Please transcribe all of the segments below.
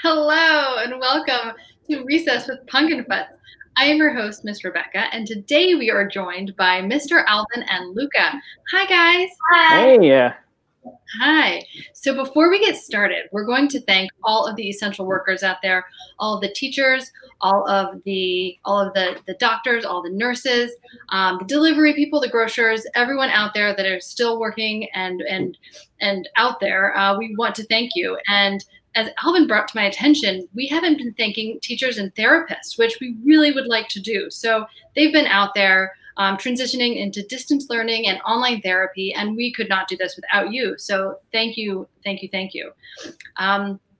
Hello and welcome to Recess with PunkinFutz. I am your host, Miss Rebecca, and today we are joined by Mr. Alvin and Luca. Hi, guys. Hi. Hey. Hi. So before we get started, we're going to thank all of the essential workers out there, all of the teachers, all of the doctors, all the nurses, the delivery people, the grocers, everyone out there that are still working and out there. We want to thank you. And as Alvin brought to my attention, we haven't been thanking teachers and therapists, which we really would like to do. So they've been out there transitioning into distance learning and online therapy, and we could not do this without you. So thank you, thank you, thank you.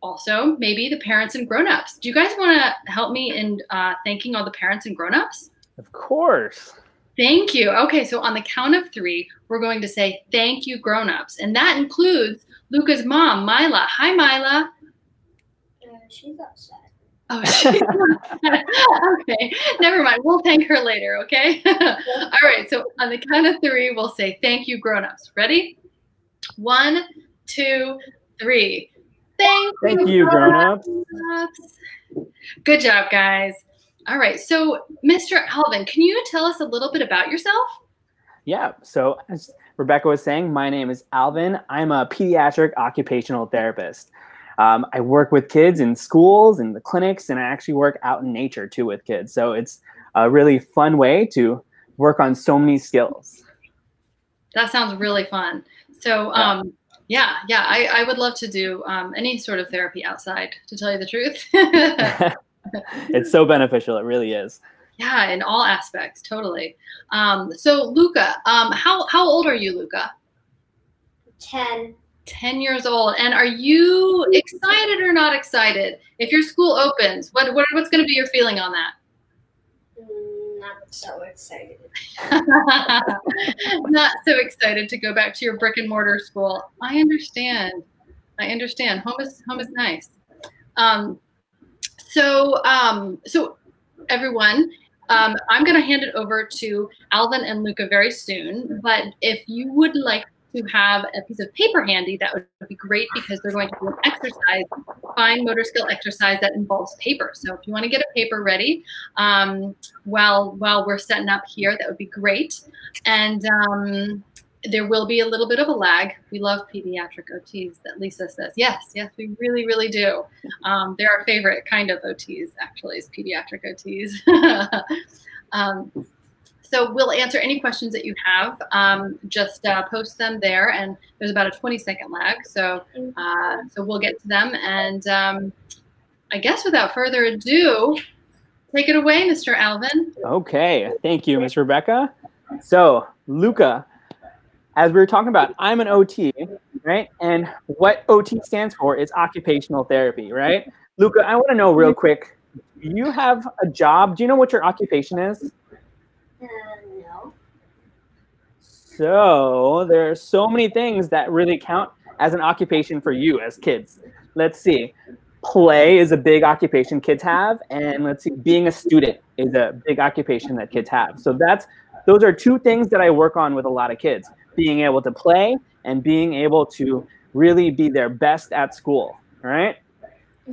Also, maybe the parents and grown-ups. Do you guys want to help me in thanking all the parents and grown-ups? Of course. Thank you. Okay, so on the count of 3, we're going to say thank you, grown-ups. And that includes Luca's mom, Mila. Hi, Mila. She's upset. Oh, she's upset. Okay, never mind. We'll thank her later, okay? All right, so on the count of 3, we'll say thank you, grown-ups. Ready? 1, 2, 3. Thank you, grown-ups. Good job, guys. All right, so Mr. Alvin, can you tell us a little bit about yourself? Yeah, so as Rebecca was saying, my name is Alvin. I'm a pediatric occupational therapist. I work with kids in schools and the clinics, and I actually work out in nature too with kids. So it's a really fun way to work on so many skills. That sounds really fun. So I would love to do any sort of therapy outside, to tell you the truth. It's so beneficial. It really is. Yeah, in all aspects, totally. So Luca, how old are you, Luca? 10. 10 years old. And are you excited or not excited? If your school opens, what's going to be your feeling on that? Not so excited. Not so excited to go back to your brick and mortar school. I understand. Home is nice. So everyone, I'm going to hand it over to Alvin and Luca very soon. But if you would like to have a piece of paper handy, that would be great, because they're going to do an exercise, fine motor skill exercise that involves paper. So if you want to get a paper ready while we're setting up here, that would be great. And there will be a little bit of a lag. We love pediatric OTs, that Lisa says. Yes, we really, really do. They're our favorite kind of OTs, actually, is pediatric OTs. So we'll answer any questions that you have. Just post them there, and there's about a 20-second lag. So we'll get to them. And I guess without further ado, take it away, Mr. Alvin. Okay, thank you, Ms. Rebecca. So Luca, as we were talking about, I'm an OT, right? And what OT stands for is occupational therapy, right? Luca, I want to know real quick, do you have a job? Do you know what your occupation is? No. So there are so many things that really count as an occupation for you as kids. Let's see. Play is a big occupation kids have, and let's see, being a student is a big occupation that kids have. So those are 2 things that I work on with a lot of kids: being able to play and being able to really be their best at school. All right.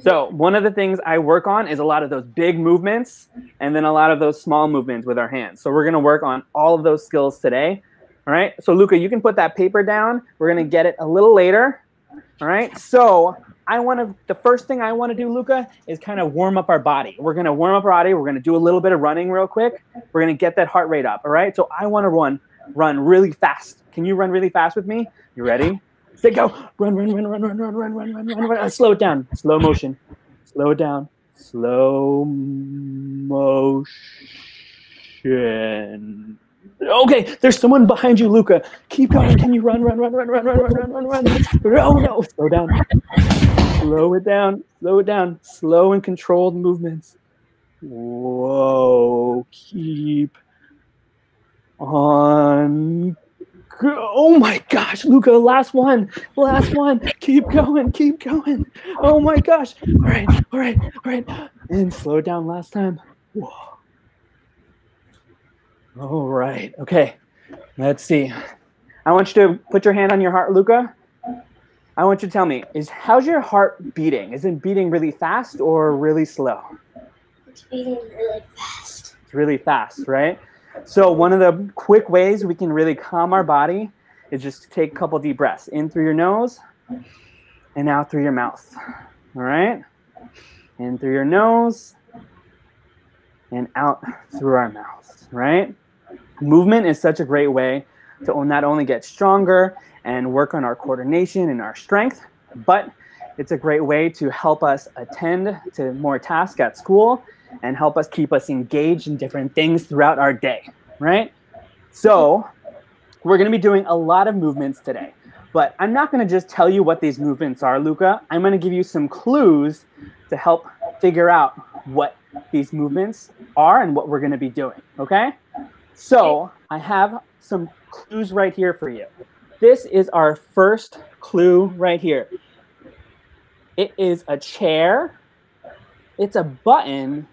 So one of the things I work on is a lot of those big movements and then a lot of those small movements with our hands. So we're going to work on all of those skills today. All right. So Luca, you can put that paper down. We're going to get it a little later. All right. So the first thing I want to do, Luca, is kind of warm up our body. We're going to warm up our body. We're going to do a little bit of running real quick. We're going to get that heart rate up. All right. So I want to run really fast. Can you run really fast with me? You ready? Say go. Run. Slow it down. Slow motion. Slow it down. Slow motion. Okay, there's someone behind you, Luca. Keep going. Can you run? Oh no. Slow down. Slow it down. Slow and controlled movements. Whoa. Keep on. Oh my gosh, Luca, last one. Keep going. Oh my gosh. All right. And slow it down last time. Whoa. All right. Okay. Let's see. I want you to put your hand on your heart, Luca. I want you to tell me, how's your heart beating? Is it beating really fast or really slow? It's beating really fast. It's really fast, right? So one of the quick ways we can really calm our body is just to take a couple deep breaths. In through your nose and out through your mouth. All right? In through your nose and out through our mouth, right? Movement is such a great way to not only get stronger and work on our coordination and our strength, but it's a great way to help us attend to more tasks at school and help us keep us engaged in different things throughout our day, right? So we're going to be doing a lot of movements today, but I'm not going to just tell you what these movements are, Luca. I'm going to give you some clues to help figure out what these movements are and what we're going to be doing, okay? So I have some clues right here for you. This is our first clue right here. It is a chair, it's a button,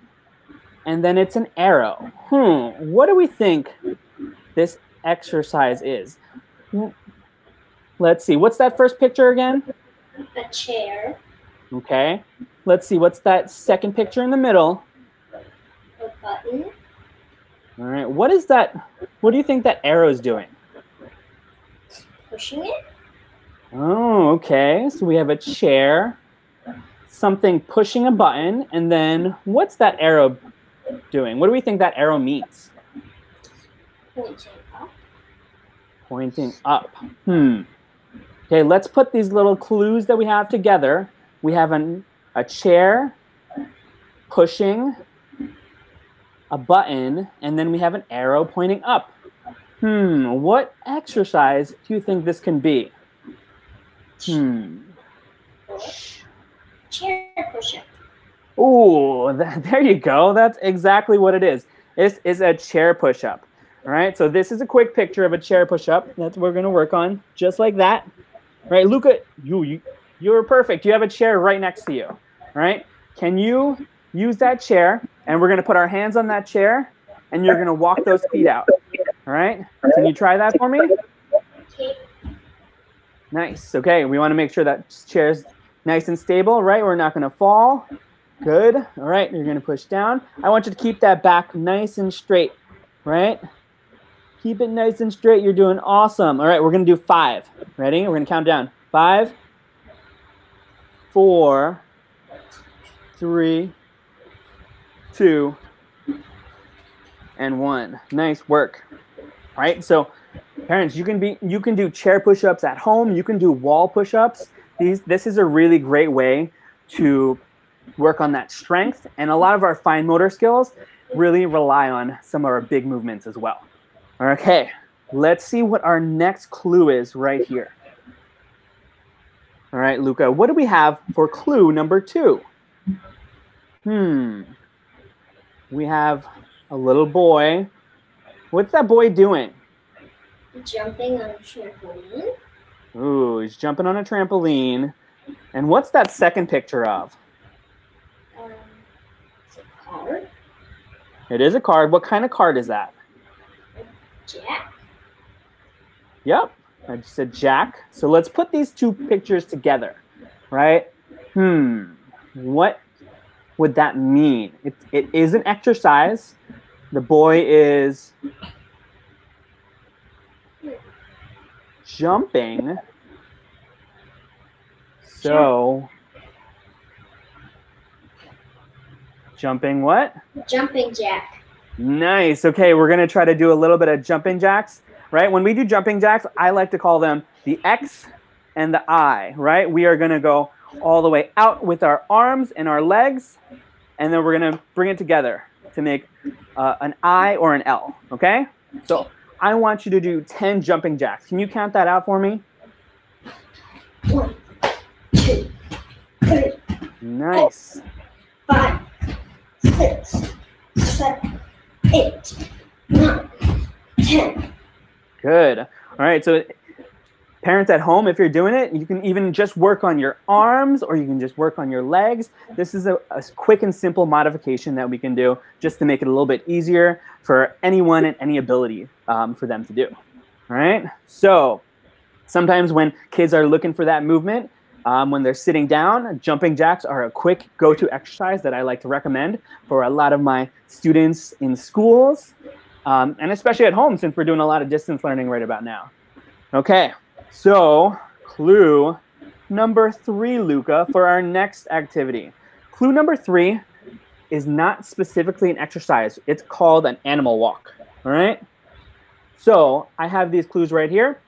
and then it's an arrow. What do we think this exercise is? Let's see, what's that first picture again? A chair. Okay, let's see, what's that second picture in the middle? A button. All right, what is that? What do you think that arrow is doing? Pushing it. Oh, okay, so we have a chair, something pushing a button, and then what's that arrow doing? What do we think that arrow means? Pointing up. Pointing up. Okay, let's put these little clues that we have together. We have a chair pushing a button, and then we have an arrow pointing up. What exercise do you think this can be? Chair push-up. Ooh, there you go. That's exactly what it is. This is a chair push-up. All right, so this is a quick picture of a chair push-up. That's what we're going to work on, just like that. All right, Luca, you're perfect. You have a chair right next to you. All right, can you use that chair? And we're going to put our hands on that chair, and you're going to walk those feet out. All right, can you try that for me? Okay. Nice. Okay, we want to make sure that chair's nice and stable, right? We're not going to fall. Good. All right, you're going to push down. I want you to keep that back nice and straight, right? Keep it nice and straight. You're doing awesome. All right, we're going to do 5. Ready? We're going to count down. 5, 4, 3, 2, and 1. Nice work. All right, so parents, you can do chair push-ups at home. You can do wall push-ups. This is a really great way to work on that strength, and a lot of our fine motor skills really rely on some of our big movements as well. Okay, let's see what our next clue is right here. All right, Luca, what do we have for clue number 2? We have a little boy. What's that boy doing? Jumping on a trampoline. Ooh, he's jumping on a trampoline. And what's that second picture of? It's a card. It is a card. What kind of card is that? A jack. Yep, I just said jack. So let's put these two pictures together, right? What would that mean? It is an exercise. The boy is jumping. So, jumping what? Jumping jack. Nice. Okay, we're going to try to do a little bit of jumping jacks, right? When we do jumping jacks, I like to call them the X and the I, right? We are going to go all the way out with our arms and our legs, and then we're going to bring it together to make an I or an L, okay? So I want you to do 10 jumping jacks. Can you count that out for me? 1, 2, 3. Nice. 5, 6, 7, 8, 9, 10. Good. All right, so parents at home, if you're doing it, you can even just work on your arms or you can just work on your legs. This is a quick and simple modification that we can do just to make it a little bit easier for anyone and any ability for them to do. All right, so Sometimes when kids are looking for that movement, when they're sitting down, jumping jacks are a quick go-to exercise that I like to recommend for a lot of my students in schools, and especially at home since we're doing a lot of distance learning right about now. Okay, so clue number 3, Luca, for our next activity. Clue number 3 is not specifically an exercise. It's called an animal walk, all right? So I have these clues right here.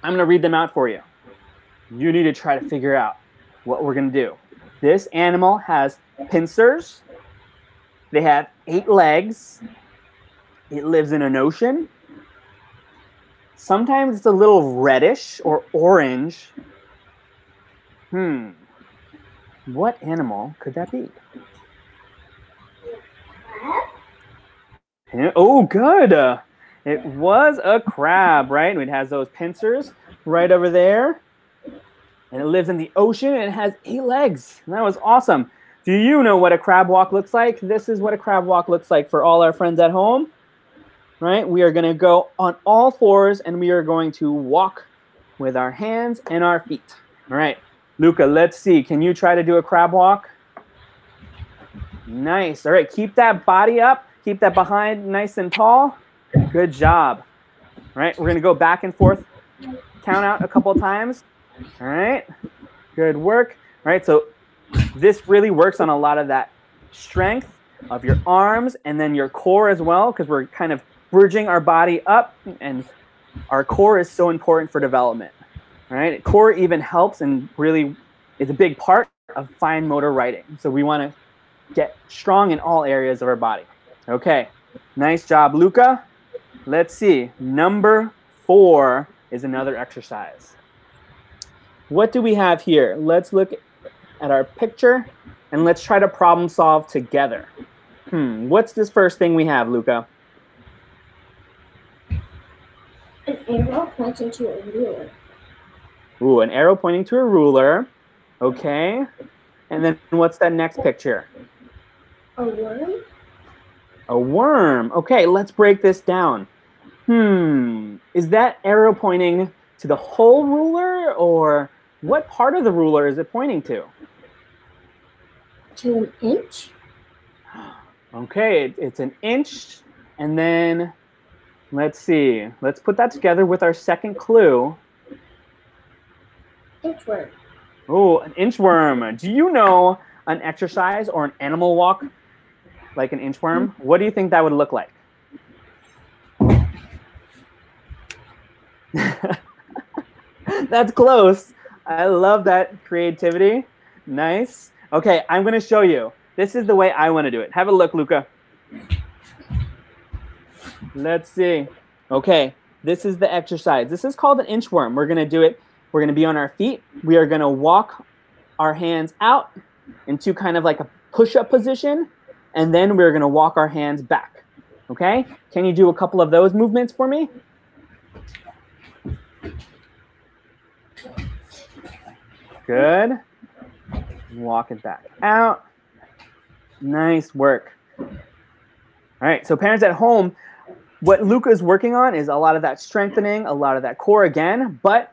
I'm gonna read them out for you. You need to try to figure out what we're gonna do. This animal has pincers. They have 8 legs. It lives in an ocean. Sometimes it's a little reddish or orange. What animal could that be? Oh, good. It was a crab, right? It has those pincers right over there. And it lives in the ocean and it has 8 legs. And that was awesome. Do you know what a crab walk looks like? This is what a crab walk looks like for all our friends at home. Right? We are going to go on all 4s and we are going to walk with our hands and our feet. All right. Luca, let's see. Can you try to do a crab walk? Nice. All right. Keep that body up. Keep that behind nice and tall. Good job. All right. We're going to go back and forth. Count out a couple times. All right. Good work. All right. So this really works on a lot of that strength of your arms and then your core as well, because we're kind of bridging our body up, and our core is so important for development. All right. Core even helps and really is a big part of fine motor writing. So we want to get strong in all areas of our body. Okay. Nice job, Luca. Let's see. Number 4 is another exercise. What do we have here? Let's look at our picture and let's try to problem solve together. What's this first thing we have, Luca? An arrow pointing to a ruler. Ooh, an arrow pointing to a ruler. Okay. And then what's that next picture? A worm. A worm. Okay, let's break this down. Is that arrow pointing to the whole ruler, or what part of the ruler is it pointing to? To an inch. Okay, it's an inch. And then, let's see. Let's put that together with our second clue. Inchworm. Oh, an inchworm. Do you know an exercise or an animal walk like an inchworm? What do you think that would look like? That's close. I love that creativity. Nice. Okay, I'm going to show you. This is the way I want to do it. Have a look, Luca. Let's see. Okay, this is the exercise. This is called an inchworm. We're going to do it. We're going to be on our feet. We are going to walk our hands out into kind of like a push-up position, and then we're going to walk our hands back. Okay? Can you do a couple of those movements for me? Good. Walk it back out. Nice work. All right, so parents at home, what Luca is working on is a lot of that strengthening, a lot of that core again, but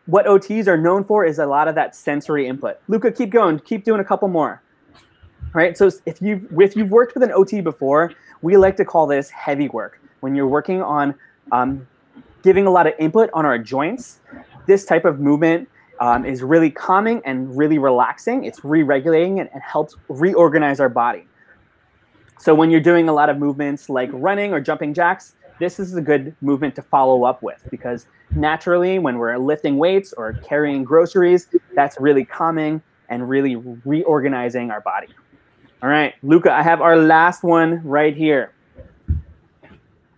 what OTs are known for is a lot of that sensory input. Luca, keep going. Keep doing a couple more. All right, so if you've worked with an OT before, we like to call this heavy work. When you're working on giving a lot of input on our joints, this type of movement is really calming and really relaxing. It's re-regulating and helps reorganize our body. So when you're doing a lot of movements like running or jumping jacks, this is a good movement to follow up with, because naturally when we're lifting weights or carrying groceries, that's really calming and really reorganizing our body. All right, Luca, I have our last one right here.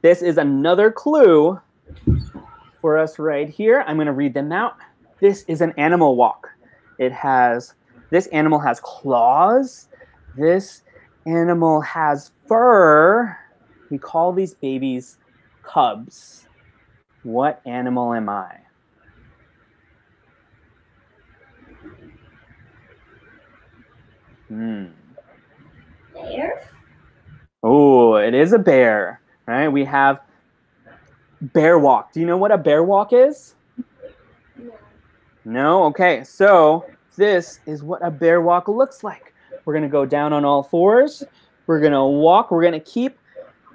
This is another clue for us right here. I'm going to read them out. This is an animal walk. This animal has claws. This animal has fur. We call these babies cubs. What animal am I? Bear. Oh, it is a bear, right? We have bear walk. Do you know what a bear walk is? No? Okay, so this is what a bear walk looks like. We're going to go down on all fours. We're going to walk. We're going to keep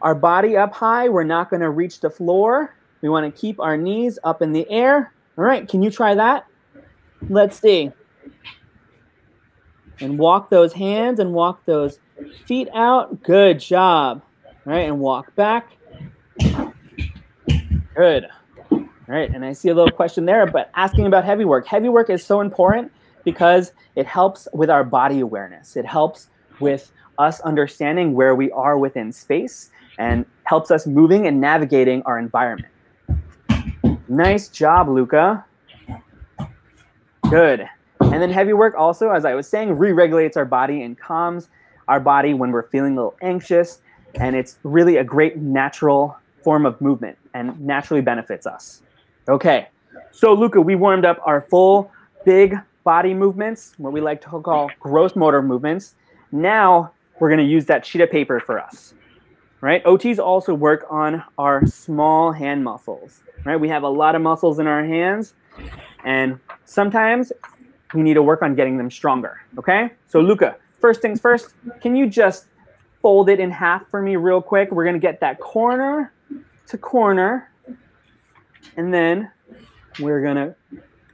our body up high. We're not going to reach the floor. We want to keep our knees up in the air. All right, can you try that? Let's see. And walk those hands and walk those feet out. Good job. All right, and walk back. Good. All right, and I see a little question there, but asking about heavy work. Heavy work is so important because it helps with our body awareness. It helps with us understanding where we are within space and helps us moving and navigating our environment. Nice job, Luca. Good. And then heavy work also, as I was saying, re-regulates our body and calms our body when we're feeling a little anxious. And it's really a great natural form of movement and naturally benefits us. Okay, so Luca, we warmed up our full big body movements, what we like to call gross motor movements. Now we're going to use that sheet of paper for us. Right? OTs also work on our small hand muscles. Right? We have a lot of muscles in our hands, and sometimes we need to work on getting them stronger. Okay? So Luca, first things first, can you just fold it in half for me real quick? We're going to get that corner to corner, and then we're going to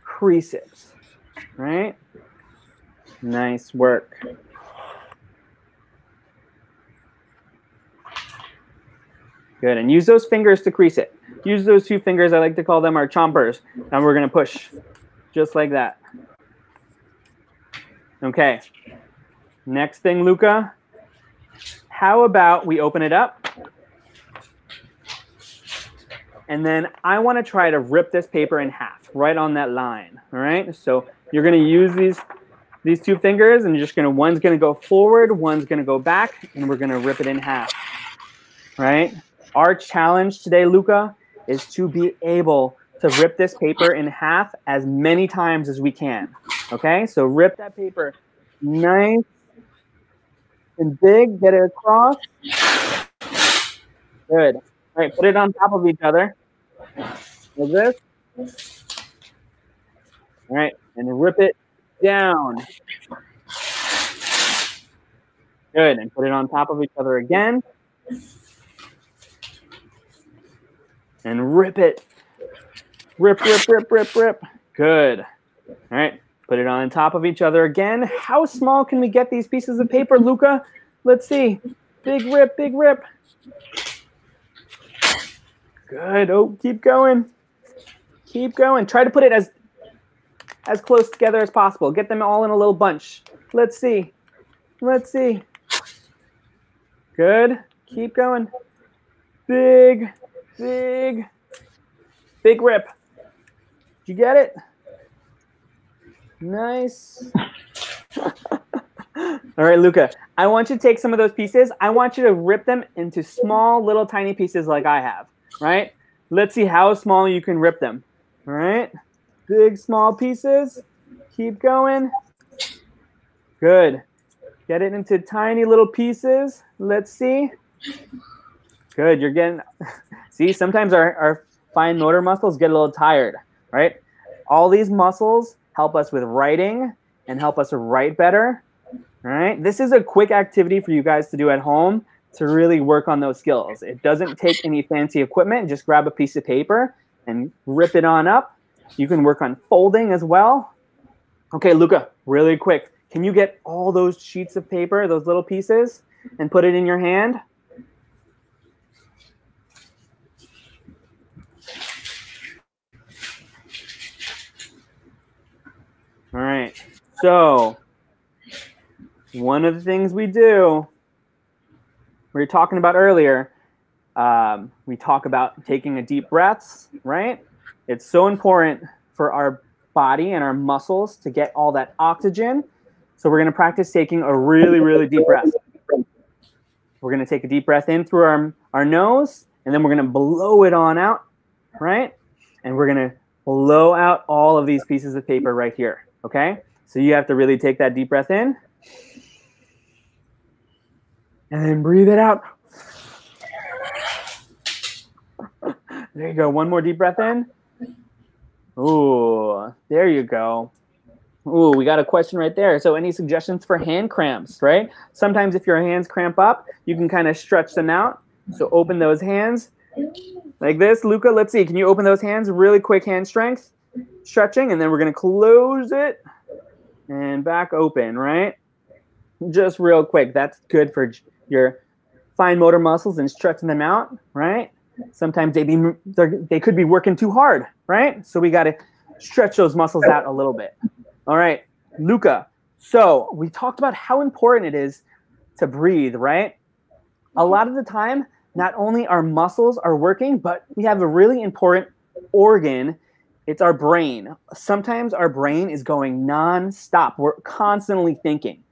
crease it. Right? Nice work. Good, and use those fingers to crease it. Use those two fingers, I like to call them our chompers. And we're gonna push, just like that. Okay, next thing, Luca. How about we open it up? And then I wanna try to rip this paper in half, right on that line, all right? So you're gonna use these two fingers, and you're just gonna, one's gonna go forward, one's gonna go back, and we're gonna rip it in half, right? Our challenge today, Luca, is to be able to rip this paper in half as many times as we can. Okay, so rip that paper nice and big, get it across. Good. All right, put it on top of each other. Like this. All right, and rip it down. Good, and put it on top of each other again. And rip it. Rip, rip, rip, rip, rip. Good. All right. Put it on top of each other again. How small can we get these pieces of paper, Luca? Let's see. Big rip, big rip. Good. Oh, keep going. Keep going. Try to put it as close together as possible. Get them all in a little bunch. Let's see. Let's see. Good. Keep going. Big. Big rip. Did you get it? Nice. All right, Luca, I want you to take some of those pieces. I want you to rip them into small, little, tiny pieces like I have, right? Let's see how small you can rip them, all right? Big, small pieces. Keep going. Good. Get it into tiny little pieces. Let's see. Good, you're getting, see, sometimes our fine motor muscles get a little tired, right? All these muscles help us with writing and help us write better, all right? This is a quick activity for you guys to do at home to really work on those skills. It doesn't take any fancy equipment. Just grab a piece of paper and rip it on up. You can work on folding as well. Okay, Luca, really quick. Can you get all those sheets of paper, those little pieces, and put it in your hand? All right, so one of the things we do, we were talking about earlier, we talk about taking a deep breaths, right? It's so important for our body and our muscles to get all that oxygen. So we're going to practice taking a really, really deep breath. We're going to take a deep breath in through our nose, and then we're going to blow it on out, right? And we're going to blow out all of these pieces of paper right here. Okay, so you have to really take that deep breath in and then breathe it out. There you go. One more deep breath in. Ooh, there you go. Ooh, we got a question right there. So any suggestions for hand cramps, right? Sometimes if your hands cramp up, you can kind of stretch them out. So open those hands like this. Luca, let's see. Can you open those hands? Really quick hand strength. Stretching, and then we're going to close it and back open, right? Just real quick. That's good for your fine motor muscles and stretching them out, right? Sometimes they could be working too hard, right? So we got to stretch those muscles out a little bit. All right, Luca. So we talked about how important it is to breathe, right? A lot of the time, not only our muscles are working, but we have a really important organ. It's our brain. Sometimes our brain is going non-stop. We're constantly thinking.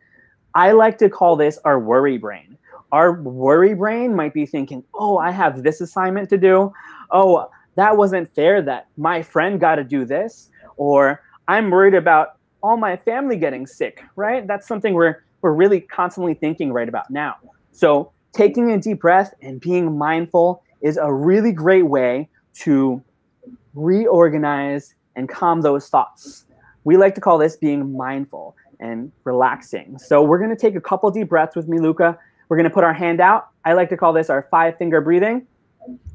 I like to call this our worry brain. Our worry brain might be thinking, oh, I have this assignment to do. Oh, that wasn't fair that my friend got to do this. Or I'm worried about all my family getting sick, right? That's something we're really constantly thinking right about now. So taking a deep breath and being mindful is a really great way to reorganize and calm those thoughts. We like to call this being mindful and relaxing. So we're going to take a couple deep breaths with me, Luca. We're going to put our hand out. I like to call this our 5-finger breathing.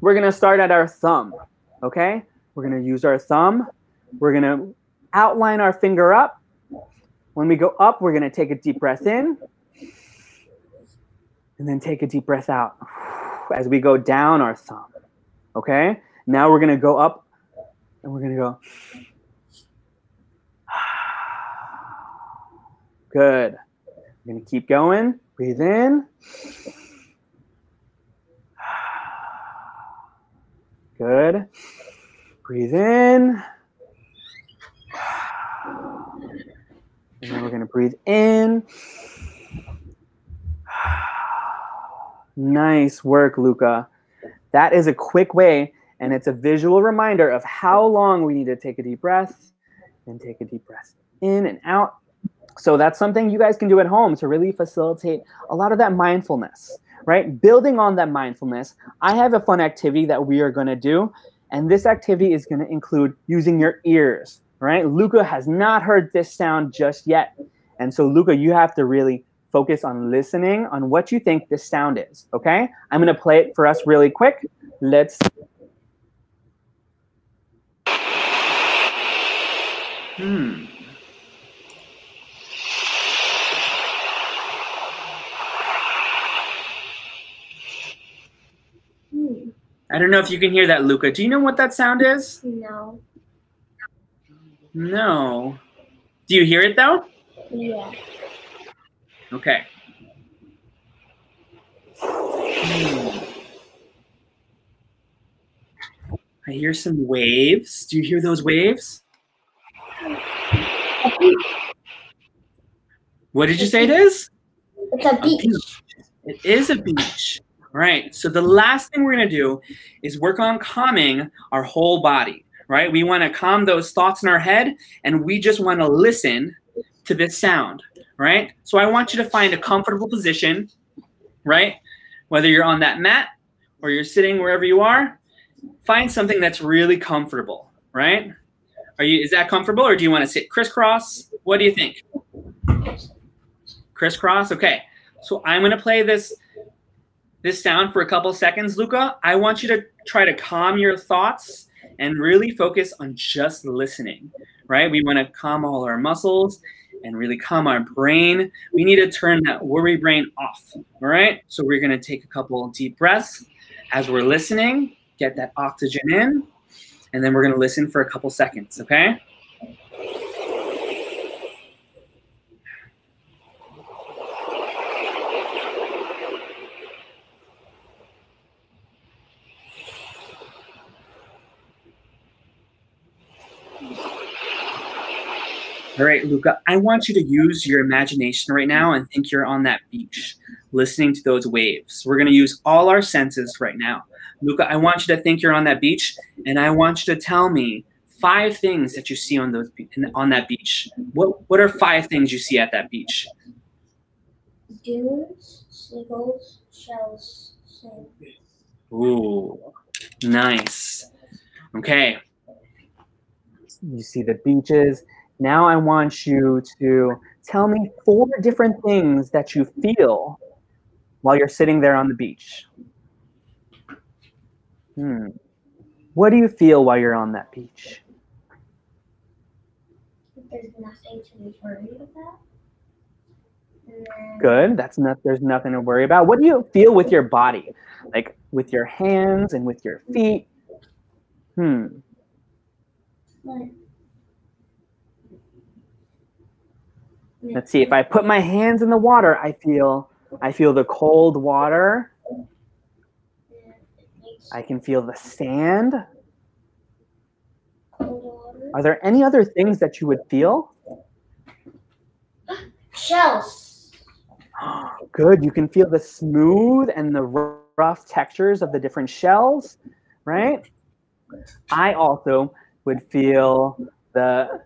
We're going to start at our thumb, okay? We're going to use our thumb. We're going to outline our finger up. When we go up, we're going to take a deep breath in and then take a deep breath out as we go down our thumb, okay? Now we're going to go up and we're going to go. Good. We're going to keep going. Breathe in. Good. Breathe in. And then we're going to breathe in. Nice work, Luca. That is a quick way, and it's a visual reminder of how long we need to take a deep breath and take a deep breath in and out. So that's something you guys can do at home to really facilitate a lot of that mindfulness, right? Building on that mindfulness, I have a fun activity that we are going to do, and this activity is going to include using your ears, right? Luca has not heard this sound just yet, and so Luca, you have to really focus on listening on what you think this sound is, okay? I'm going to play it for us really quick. Let's... I don't know if you can hear that, Luca. Do you know what that sound is? No. No. Do you hear it, though? Yeah. Okay. I hear some waves. Do you hear those waves? What did you say it is? It's a beach. It is a beach. All right. So the last thing we're going to do is work on calming our whole body, right? We want to calm those thoughts in our head, and we just want to listen to this sound, right? So I want you to find a comfortable position, right? Whether you're on that mat or you're sitting wherever you are, find something that's really comfortable, right? Is that comfortable, or do you want to sit crisscross? What do you think? Crisscross? Okay. So I'm going to play this sound for a couple seconds, Luca. I want you to try to calm your thoughts and really focus on just listening, right? We want to calm all our muscles and really calm our brain. We need to turn that worry brain off, all right? So we're going to take a couple deep breaths as we're listening, get that oxygen in, and then we're going to listen for a couple seconds, okay? All right, Luca, I want you to use your imagination right now and think you're on that beach, listening to those waves. We're going to use all our senses right now. Luca, I want you to think you're on that beach, and I want you to tell me 5 things that you see on that beach. What are 5 things you see at that beach? Dunes, seagulls, shells, sand. Ooh, nice. Okay. You see the beaches. Now I want you to tell me 4 different things that you feel while you're sitting there on the beach. What do you feel while you're on that beach? There's nothing to be worried about. Good. There's nothing to worry about. What do you feel with your body? Like with your hands and with your feet? Let's see. If I put my hands in the water, I feel the cold water. I can feel the sand. Are there any other things that you would feel? Shells. Good. You can feel the smooth and the rough textures of the different shells, right? I also would feel the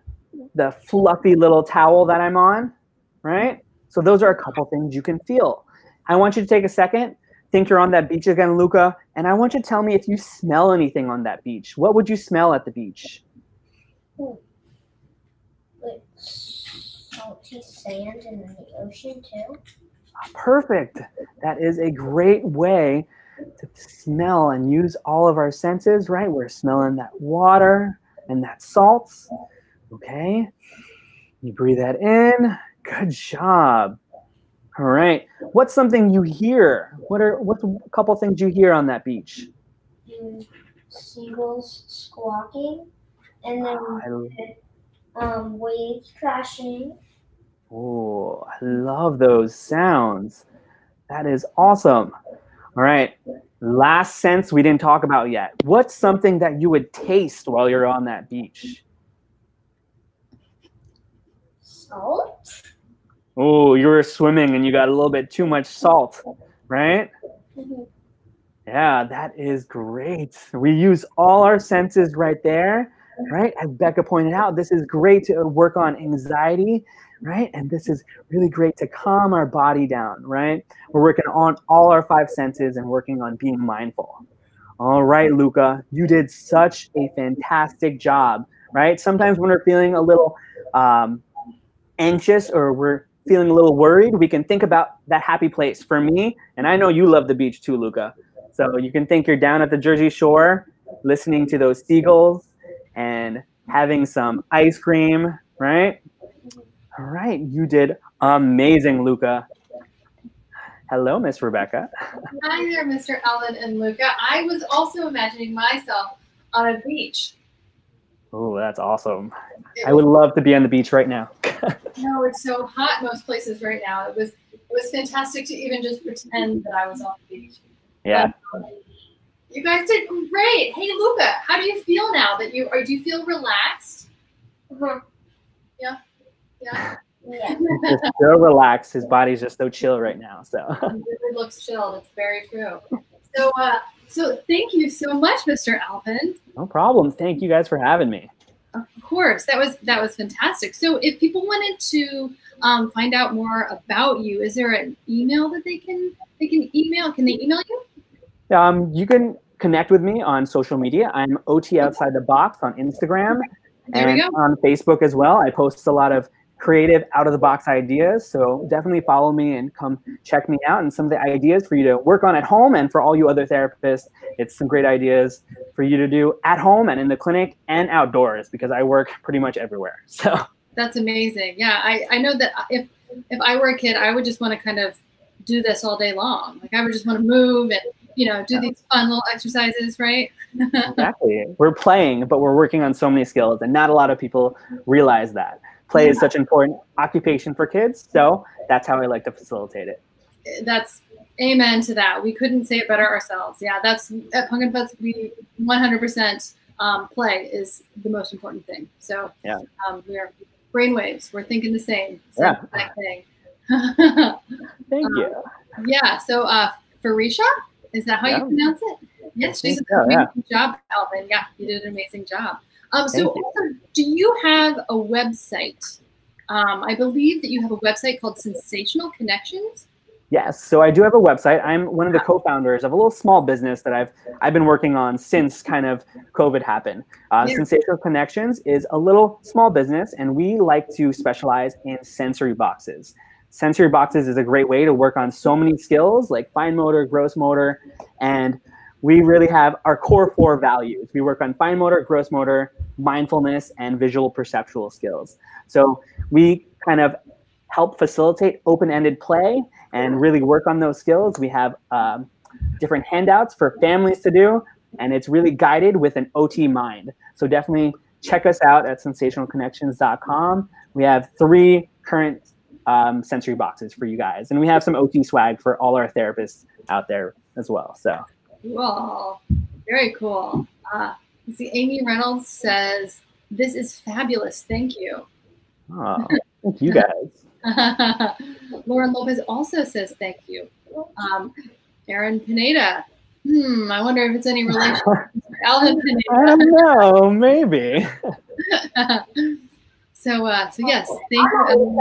fluffy little towel that I'm on, right? So those are a couple things you can feel. I want you to take a second, think you're on that beach again, Luca, and I want you to tell me if you smell anything on that beach. What would you smell at the beach? Like salty sand in the ocean too. Perfect. That is a great way to smell and use all of our senses, right? We're smelling that water and that salts. Okay. You breathe that in. Good job. All right. What's something you hear? What's a couple things you hear on that beach? Seagulls squawking, and then waves crashing. Oh, I love those sounds. That is awesome. All right. Last sense we didn't talk about yet. What's something that you would taste while you're on that beach? Salt. Oh, you were swimming and you got a little bit too much salt, right? Yeah, that is great. We use all our senses right there, right? As Becca pointed out, this is great to work on anxiety, right? And this is really great to calm our body down, right? We're working on all our 5 senses and working on being mindful. All right, Luca, you did such a fantastic job, right? Sometimes when we're feeling a little anxious or we're feeling a little worried, we can think about that happy place. For me, and I know you love the beach too, Luca. So you can think you're down at the Jersey Shore, listening to those seagulls and having some ice cream, right? All right, you did amazing, Luca. Hello, Miss Rebecca. Hi there, Mr. Alvin and Luca. I was also imagining myself on a beach. Oh, that's awesome. I would love to be on the beach right now. No, it's so hot most places right now. It was fantastic to even just pretend that I was on the beach. Yeah. You guys did great. Hey, Luca, how do you feel now that do you feel relaxed? Yeah. Yeah. Yeah. He's just so relaxed. His body's just so chill right now. So It looks chilled. It's very true. So thank you so much, Mr. Alvin. no problem. Thank you guys for having me. Of course, that was fantastic. So if people wanted to find out more about you, is there an email that they can email? Can they email you? You can connect with me on social media. I'm OT Outside the Box on Instagram and on Facebook as well. I post a lot of creative out-of-the-box ideas, so definitely follow me and come check me out and some of the ideas for you to work on at home, and for all you other therapists, it's some great ideas for you to do at home and in the clinic and outdoors, because I work pretty much everywhere. So that's amazing. Yeah, I know that if I were a kid, I would just want to kind of do this all day long. Like I would just want to move and do these fun little exercises, right? Exactly. We're playing, but we're working on so many skills, and not a lot of people realize that. Play is such an important occupation for kids, so that's how I like to facilitate it. That's amen to that. We couldn't say it better ourselves. Yeah, that's at PunkinFutz. We 100% play is the most important thing. So yeah, we're brainwaves. We're thinking the same thing. Thank you. Yeah. So Farisha, is that how you pronounce it? Yes, she's an amazing job, Alvin. Yeah, you did an amazing job. So also, do you have a website? I believe that you have a website called Sensational Connections. Yes, so I do have a website. I'm one of the co-founders of a little small business that I've been working on since kind of COVID happened. Sensational Connections is a little small business, and we like to specialize in sensory boxes. Sensory boxes is a great way to work on so many skills like fine motor, gross motor, and we really have our core 4 values. We work on fine motor, gross motor, mindfulness, and visual perceptual skills. So we kind of help facilitate open-ended play and really work on those skills. We have different handouts for families to do, and it's really guided with an OT mind. So definitely check us out at sensationalconnections.com. We have 3 current sensory boxes for you guys, and we have some OT swag for all our therapists out there as well. So cool, very cool. See, Amy Reynolds says, "This is fabulous. Thank you." Oh, thank you guys. Lauren Lopez also says thank you. Aaron Pineda. I wonder if it's any relation to Alvin Pineda. I don't know, maybe. So yes, thank you,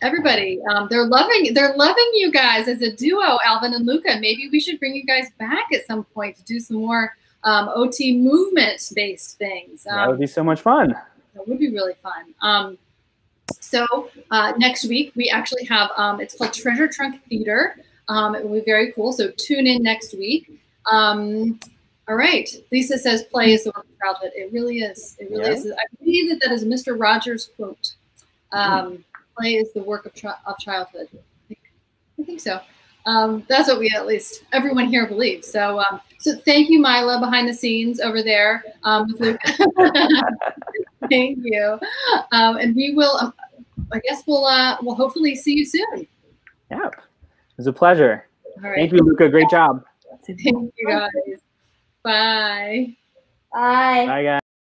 everybody. They're loving you guys as a duo, Alvin and Luca. Maybe we should bring you guys back at some point to do some more OT movement-based things. That would be so much fun. That would be really fun. So next week we actually have, it's called Treasure Trunk Theater. It will be very cool. So tune in next week. All right. Lisa says, play is the work of childhood. It really is. It really is. I believe that is Mr. Rogers' quote. Play is the work of childhood. I think so. That's what we, at least everyone here believes. So, so thank you, Mila, behind the scenes over there. With Luke. Thank you. And we will, I guess we'll hopefully see you soon. Yeah, it was a pleasure. All right. Thank you, Luca. Great job. Thank you, guys. Bye. Bye. Bye, guys.